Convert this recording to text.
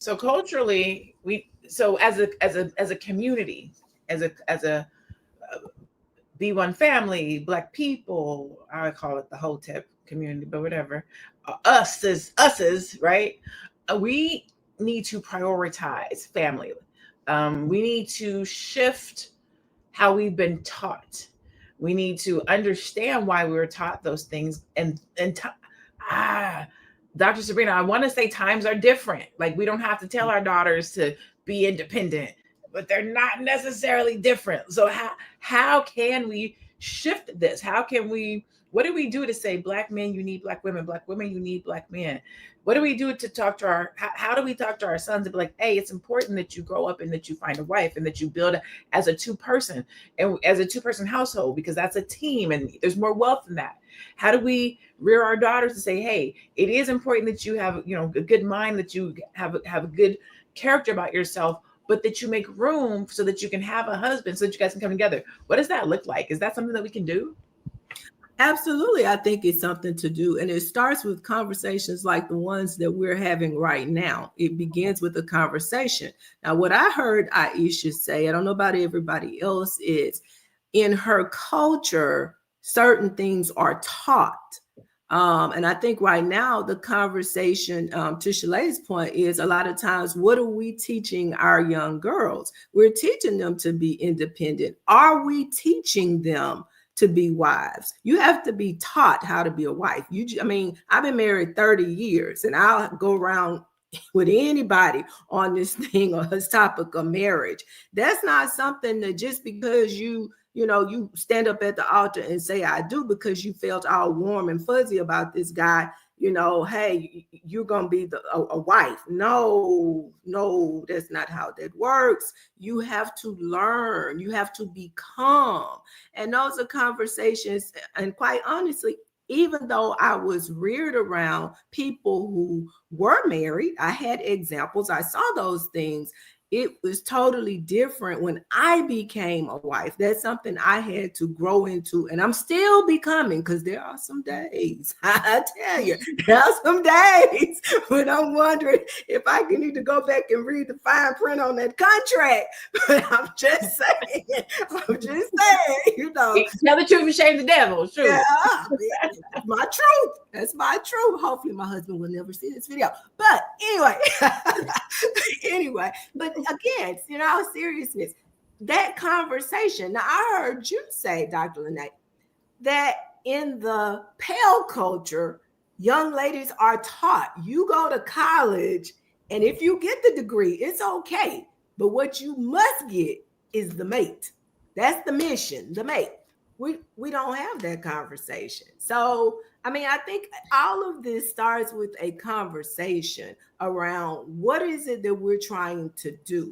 So culturally, so as a community, as a B1 family, Black people, I call it the Hotep community, but whatever. Us is right. We need to prioritize family. We need to shift how we've been taught. We need to understand why we were taught those things, ah, Dr. Sabrina, I want to say times are different. Like we don't have to tell our daughters to be independent, but they're not necessarily different. So how can we shift this? How can we, what do we do to say black men you need black women you need black men? What do we do to talk to our how do we talk to our sons and be like, hey, it's important that you grow up and that you find a wife and that you build as a two-person and as a two-person household, because that's a team and there's more wealth in that. How do we rear our daughters to say, hey, it is important that you have, a good mind, that you have a good character about yourself, but that you make room so that you can have a husband, so that you guys can come together? What does that look like? Is that something that we can do? Absolutely. I think it's something to do. And it starts with conversations like the ones that we're having right now. It begins with a conversation. Now, what I heard Aisha say, I don't know about everybody else, is in her culture, certain things are taught. And I think right now the conversation, to Shala's point, is a lot of times, what are we teaching our young girls? We're teaching them to be independent. Are we teaching them to be wives? You have to be taught how to be a wife. I've been married 30 years and I'll go around with anybody on this thing or this topic of marriage. That's not something that just because you stand up at the altar and say I do because you felt all warm and fuzzy about this guy, hey, you're gonna be a wife. No, that's not how that works. You have to learn, you have to become. And those are conversations, and quite honestly, even though I was reared around people who were married, I had examples, I saw those things. It was totally different when I became a wife. That's something I had to grow into, and I'm still becoming, because there are some days, I tell you, there are some days when I'm wondering if I can need to go back and read the fine print on that contract. But I'm just saying, Tell the truth and shame the devil. True. Yeah, that's my truth. That's my truth. Hopefully my husband will never see this video. But anyway, but again, in all seriousness, that conversation. Now, I heard you say, Dr. Lene, that in the Pale culture, young ladies are taught, you go to college, and if you get the degree, it's okay. But what you must get is the mate. That's the mission, the mate. We don't have that conversation. So, I think all of this starts with a conversation around what is it that we're trying to do.